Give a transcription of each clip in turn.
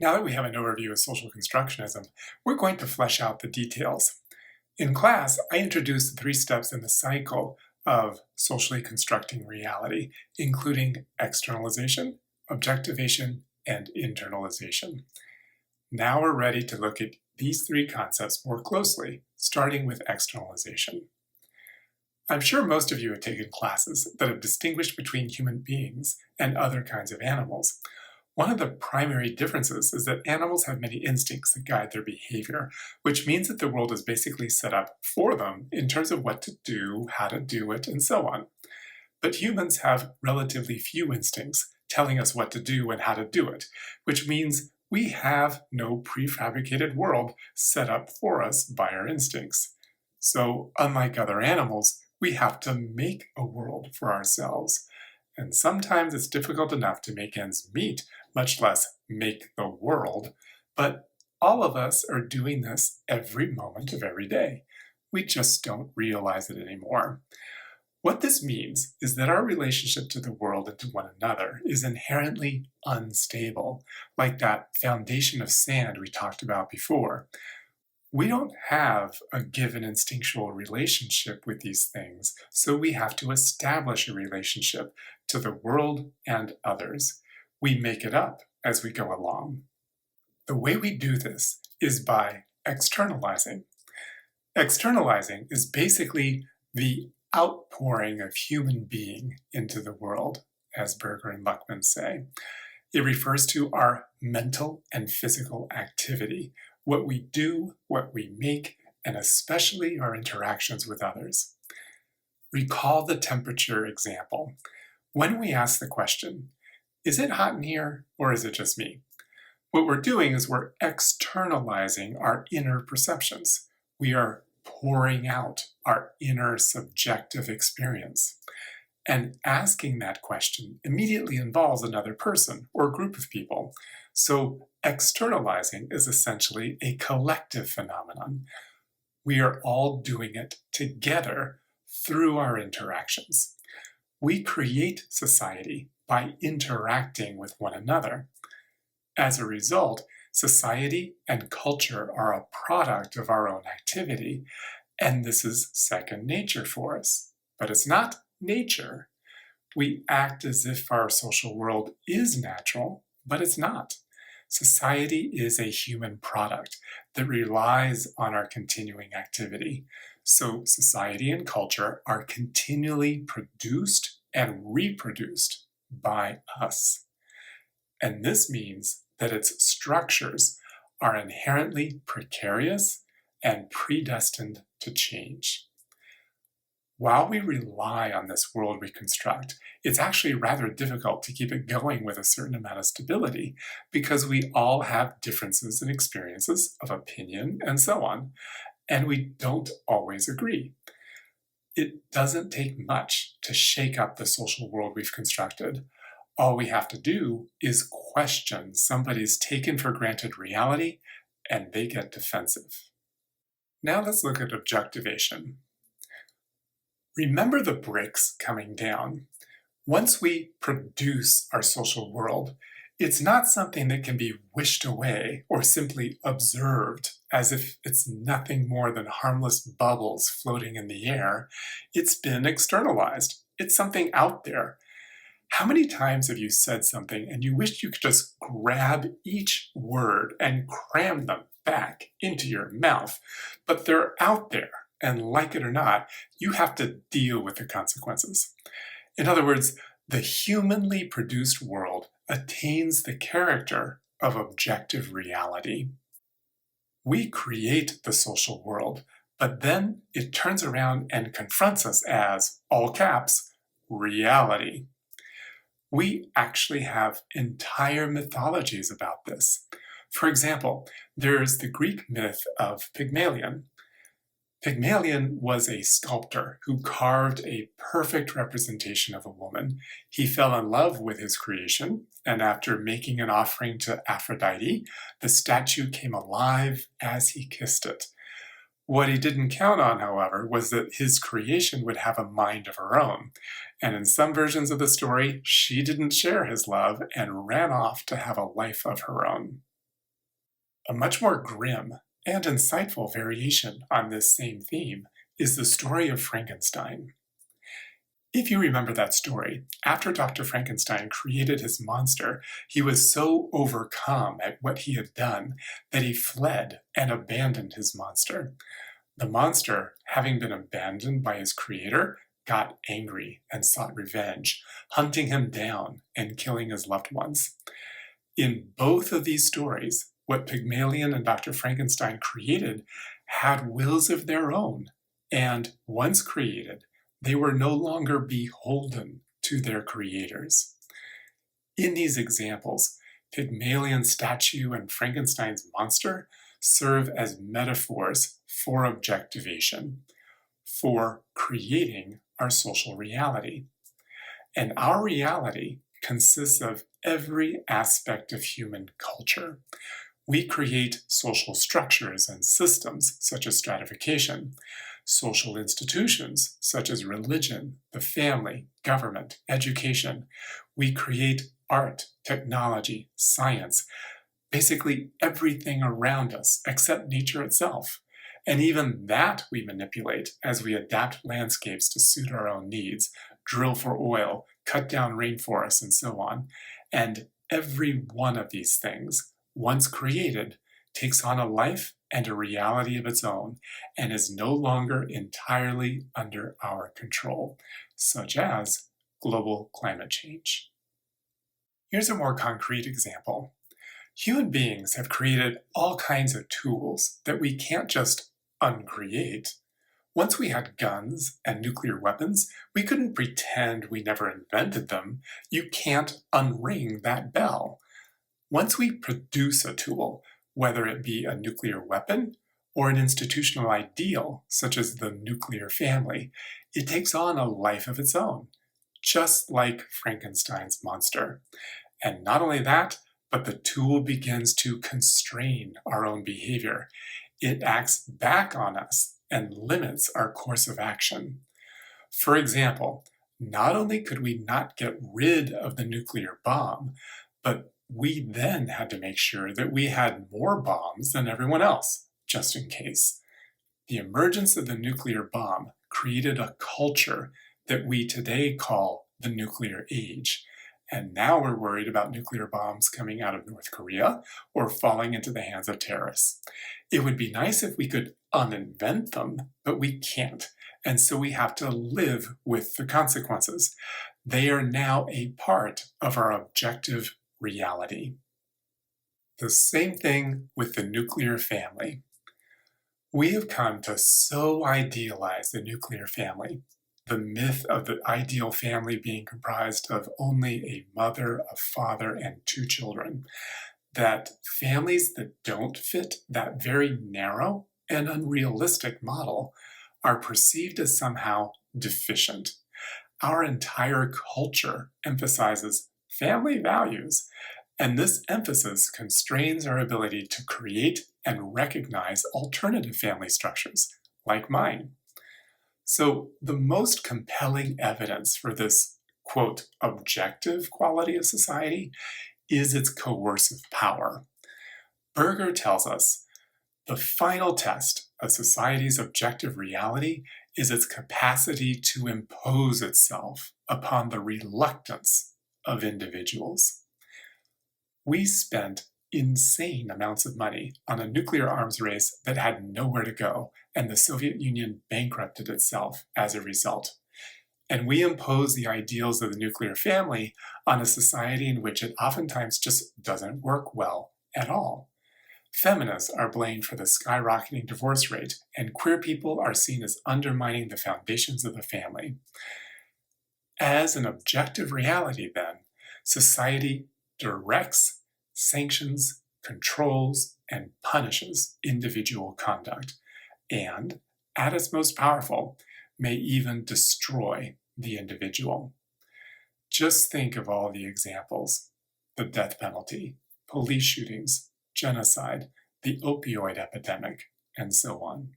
Now that we have an overview of social constructionism, we're going to flesh out the details. In class, I introduced the three steps in the cycle of socially constructing reality, including externalization, objectivation, and internalization. Now we're ready to look at these three concepts more closely, starting with externalization. I'm sure most of you have taken classes that have distinguished between human beings and other kinds of animals. One of the primary differences is that animals have many instincts that guide their behavior, which means that the world is basically set up for them in terms of what to do, how to do it, and so on. But humans have relatively few instincts telling us what to do and how to do it, which means we have no prefabricated world set up for us by our instincts. So, unlike other animals, we have to make a world for ourselves. And sometimes it's difficult enough to make ends meet, much less make the world. But all of us are doing this every moment of every day. We just don't realize it anymore. What this means is that our relationship to the world and to one another is inherently unstable, like that foundation of sand we talked about before. We don't have a given instinctual relationship with these things, so we have to establish a relationship to the world and others. We make it up as we go along. The way we do this is by externalizing. Externalizing is basically the outpouring of human being into the world, as Berger and Luckmann say. It refers to our mental and physical activity, what we do, what we make, and especially our interactions with others. Recall the temperature example. When we ask the question, is it hot in here or is it just me? What we're doing is we're externalizing our inner perceptions. We are pouring out our inner subjective experience. And asking that question immediately involves another person or group of people. So externalizing is essentially a collective phenomenon. We are all doing it together through our interactions. We create society by interacting with one another. As a result, society and culture are a product of our own activity, and this is second nature for us. But it's not nature. We act as if our social world is natural, but it's not. Society is a human product that relies on our continuing activity. So society and culture are continually produced and reproduced by us. And this means that its structures are inherently precarious and predestined to change. While we rely on this world we construct, it's actually rather difficult to keep it going with a certain amount of stability because we all have differences in experiences of opinion and so on, and we don't always agree. It doesn't take much to shake up the social world we've constructed. All we have to do is question somebody's taken for granted reality, and they get defensive. Now let's look at objectivation. Remember the bricks coming down. Once we produce our social world, it's not something that can be wished away or simply observed as if it's nothing more than harmless bubbles floating in the air. It's been externalized. It's something out there. How many times have you said something and you wished you could just grab each word and cram them back into your mouth, but they're out there? And like it or not, you have to deal with the consequences. In other words, the humanly produced world attains the character of objective reality. We create the social world, but then it turns around and confronts us as, all caps, reality. We actually have entire mythologies about this. For example, there's the Greek myth of Pygmalion. Pygmalion was a sculptor who carved a perfect representation of a woman. He fell in love with his creation, and after making an offering to Aphrodite, the statue came alive as he kissed it. What he didn't count on, however, was that his creation would have a mind of her own. And in some versions of the story, she didn't share his love and ran off to have a life of her own. A much more grim and insightful variation on this same theme is the story of Frankenstein. If you remember that story, after Dr. Frankenstein created his monster, he was so overcome at what he had done that he fled and abandoned his monster. The monster, having been abandoned by his creator, got angry and sought revenge, hunting him down and killing his loved ones. In both of these stories, what Pygmalion and Dr. Frankenstein created had wills of their own, and once created, they were no longer beholden to their creators. In these examples, Pygmalion's statue and Frankenstein's monster serve as metaphors for objectivation, for creating our social reality. And our reality consists of every aspect of human culture. We create social structures and systems, such as stratification, social institutions, such as religion, the family, government, education. We create art, technology, science, basically everything around us except nature itself. And even that we manipulate as we adapt landscapes to suit our own needs, drill for oil, cut down rainforests, and so on. And every one of these things, once created, takes on a life and a reality of its own and is no longer entirely under our control, such as global climate change. Here's a more concrete example. Human beings have created all kinds of tools that we can't just uncreate. Once we had guns and nuclear weapons, we couldn't pretend we never invented them. You can't unring that bell. Once we produce a tool, whether it be a nuclear weapon or an institutional ideal, such as the nuclear family, it takes on a life of its own, just like Frankenstein's monster. And not only that, but the tool begins to constrain our own behavior. It acts back on us and limits our course of action. For example, not only could we not get rid of the nuclear bomb, but we then had to make sure that we had more bombs than everyone else, just in case. The emergence of the nuclear bomb created a culture that we today call the nuclear age. And now we're worried about nuclear bombs coming out of North Korea or falling into the hands of terrorists. It would be nice if we could uninvent them, but we can't. And so we have to live with the consequences. They are now a part of our objective reality. The same thing with the nuclear family. We have come to so idealize the nuclear family, the myth of the ideal family being comprised of only a mother, a father, and 2 children, that families that don't fit that very narrow and unrealistic model are perceived as somehow deficient. Our entire culture emphasizes family values, and this emphasis constrains our ability to create and recognize alternative family structures, like mine. So the most compelling evidence for this, quote, objective quality of society is its coercive power. Berger tells us the final test of society's objective reality is its capacity to impose itself upon the reluctance of individuals. We spent insane amounts of money on a nuclear arms race that had nowhere to go, and the Soviet Union bankrupted itself as a result. And we impose the ideals of the nuclear family on a society in which it oftentimes just doesn't work well at all. Feminists are blamed for the skyrocketing divorce rate, and queer people are seen as undermining the foundations of the family. As an objective reality, then, society directs, sanctions, controls, and punishes individual conduct, and, at its most powerful, may even destroy the individual. Just think of all the examples: the death penalty, police shootings, genocide, the opioid epidemic, and so on.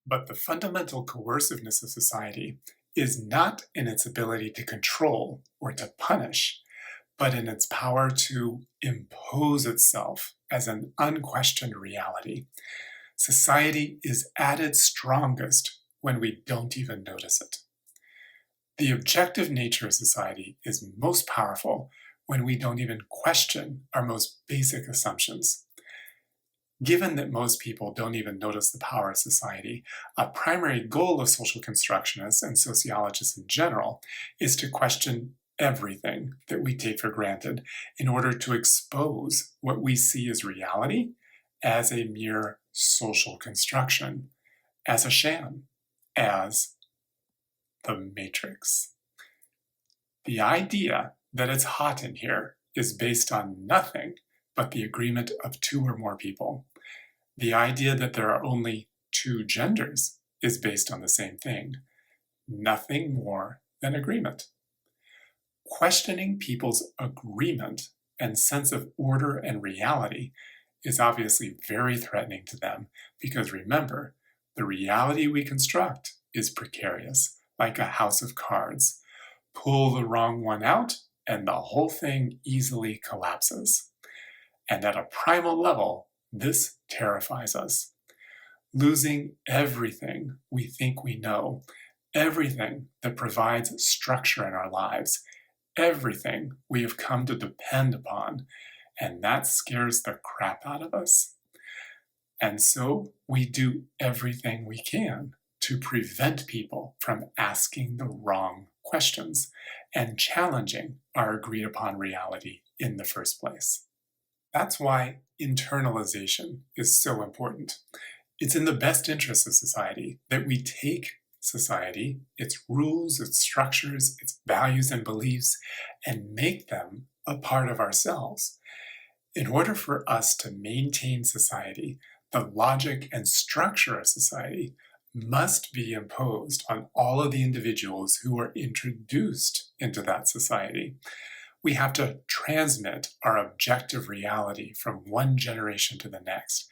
But the fundamental coerciveness of society is not in its ability to control or to punish, but in its power to impose itself as an unquestioned reality. Society is at its strongest when we don't even notice it. The objective nature of society is most powerful when we don't even question our most basic assumptions. Given that most people don't even notice the power of society, a primary goal of social constructionists and sociologists in general is to question everything that we take for granted in order to expose what we see as reality as a mere social construction, as a sham, as the Matrix. The idea that it's hot in here is based on nothing but the agreement of two or more people. The idea that there are only two genders is based on the same thing, nothing more than agreement. Questioning people's agreement and sense of order and reality is obviously very threatening to them because remember, the reality we construct is precarious, like a house of cards. Pull the wrong one out and the whole thing easily collapses. And at a primal level, this terrifies us. Losing everything we think we know, everything that provides structure in our lives, everything we have come to depend upon, and that scares the crap out of us. And so we do everything we can to prevent people from asking the wrong questions and challenging our agreed upon reality in the first place. That's why internalization is so important. It's in the best interest of society that we take society, its rules, its structures, its values and beliefs, and make them a part of ourselves. In order for us to maintain society, the logic and structure of society must be imposed on all of the individuals who are introduced into that society. We have to transmit our objective reality from one generation to the next,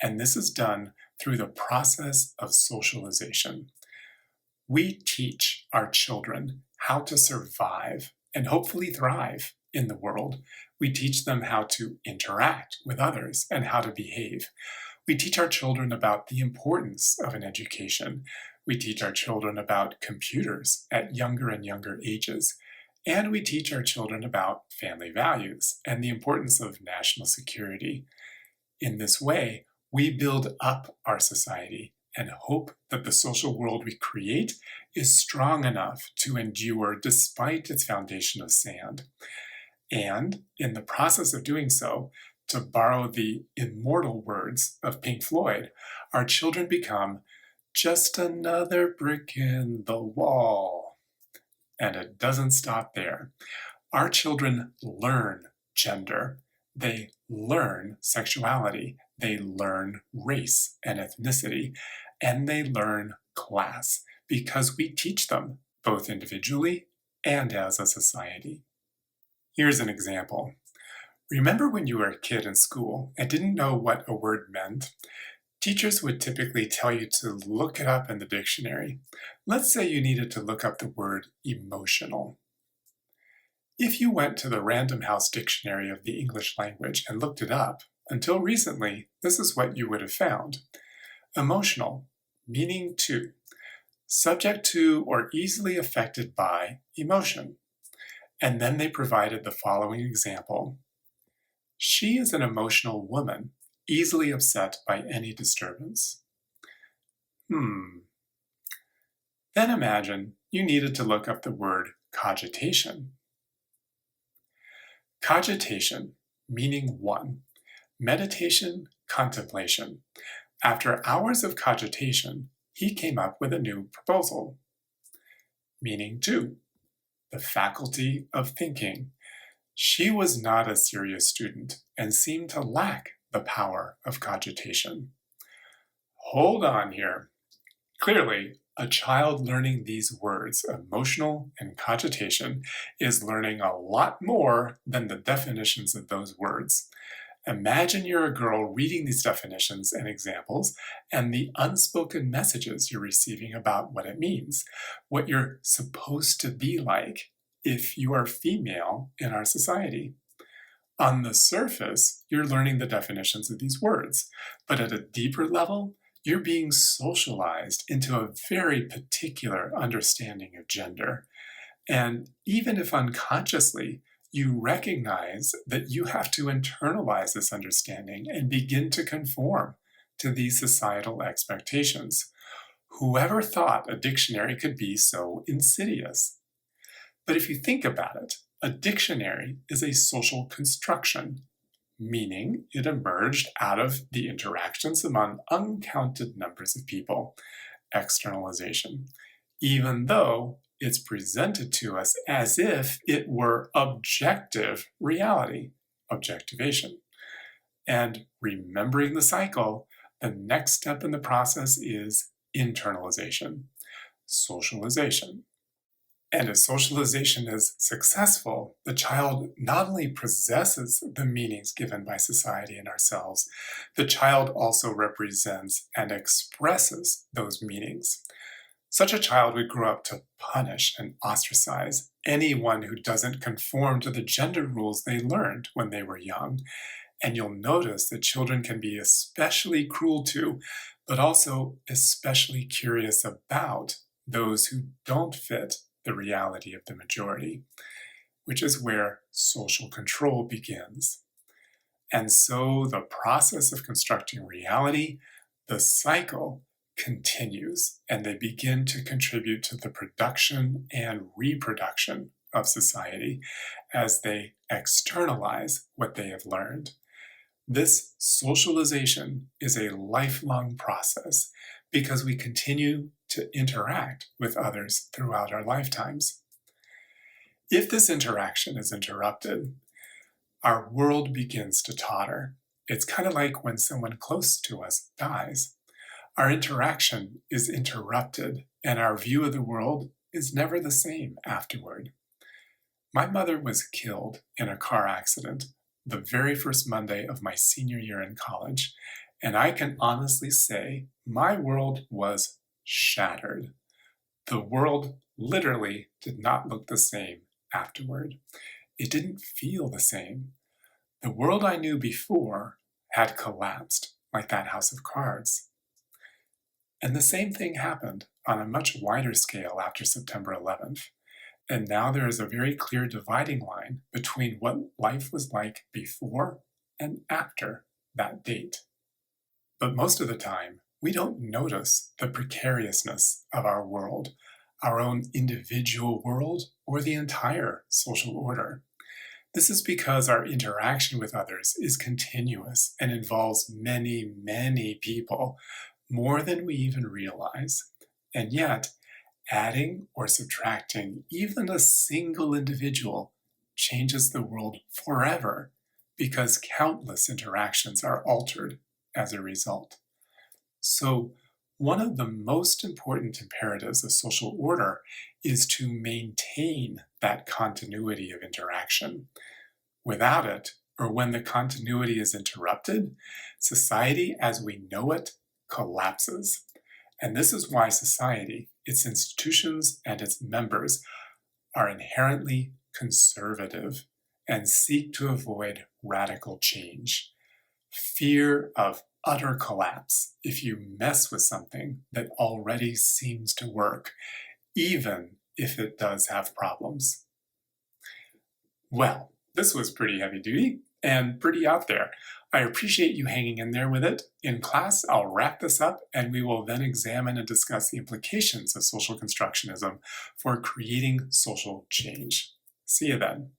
and this is done through the process of socialization. We teach our children how to survive and hopefully thrive in the world. We teach them how to interact with others and how to behave. We teach our children about the importance of an education. We teach our children about computers at younger and younger ages. And we teach our children about family values and the importance of national security. In this way, we build up our society and hope that the social world we create is strong enough to endure despite its foundation of sand. And in the process of doing so, to borrow the immortal words of Pink Floyd, our children become just another brick in the wall. And it doesn't stop there. Our children learn gender. They learn sexuality. They learn race and ethnicity. And they learn class because we teach them both individually and as a society. Here's an example. Remember when you were a kid in school and didn't know what a word meant? Teachers would typically tell you to look it up in the dictionary. Let's say you needed to look up the word emotional. If you went to the Random House Dictionary of the English language and looked it up, until recently, this is what you would have found. Emotional, meaning to, subject to or easily affected by emotion. And then they provided the following example. She is an emotional woman, easily upset by any disturbance. Then imagine you needed to look up the word cogitation. Cogitation, meaning one, meditation, contemplation. After hours of cogitation, he came up with a new proposal. Meaning two, the faculty of thinking. She was not a serious student and seemed to lack the power of cogitation. Hold on here. Clearly, a child learning these words, emotional and cogitation, is learning a lot more than the definitions of those words. Imagine you're a girl reading these definitions and examples and the unspoken messages you're receiving about what it means, what you're supposed to be like, if you are female in our society. On the surface, you're learning the definitions of these words, but at a deeper level, you're being socialized into a very particular understanding of gender. And even if unconsciously, you recognize that you have to internalize this understanding and begin to conform to these societal expectations. Whoever thought a dictionary could be so insidious? But if you think about it, a dictionary is a social construction, meaning it emerged out of the interactions among uncounted numbers of people, externalization, even though it's presented to us as if it were objective reality, objectivation. And remembering the cycle, the next step in the process is internalization, socialization. And if socialization is successful, the child not only possesses the meanings given by society and ourselves, the child also represents and expresses those meanings. Such a child would grow up to punish and ostracize anyone who doesn't conform to the gender rules they learned when they were young. And you'll notice that children can be especially cruel to, but also especially curious about those who don't fit the reality of the majority, which is where social control begins. And so the process of constructing reality, the cycle, continues, and they begin to contribute to the production and reproduction of society as they externalize what they have learned. This socialization is a lifelong process because we continue to interact with others throughout our lifetimes. If this interaction is interrupted, our world begins to totter. It's kind of like when someone close to us dies. Our interaction is interrupted, and our view of the world is never the same afterward. My mother was killed in a car accident the very first Monday of my senior year in college, and I can honestly say my world was shattered. The world literally did not look the same afterward. It didn't feel the same. The world I knew before had collapsed like that house of cards. And the same thing happened on a much wider scale after September 11th. And now there is a very clear dividing line between what life was like before and after that date. But most of the time, we don't notice the precariousness of our world, our own individual world, or the entire social order. This is because our interaction with others is continuous and involves many, many people, more than we even realize. And yet, adding or subtracting even a single individual changes the world forever because countless interactions are altered as a result. So, one of the most important imperatives of social order is to maintain that continuity of interaction. Without it, or when the continuity is interrupted, society as we know it collapses. And this is why society, its institutions, and its members are inherently conservative and seek to avoid radical change. Fear of utter collapse if you mess with something that already seems to work, even if it does have problems. Well, this was pretty heavy duty and pretty out there. I appreciate you hanging in there with it. In class, I'll wrap this up and we will then examine and discuss the implications of social constructionism for creating social change. See you then.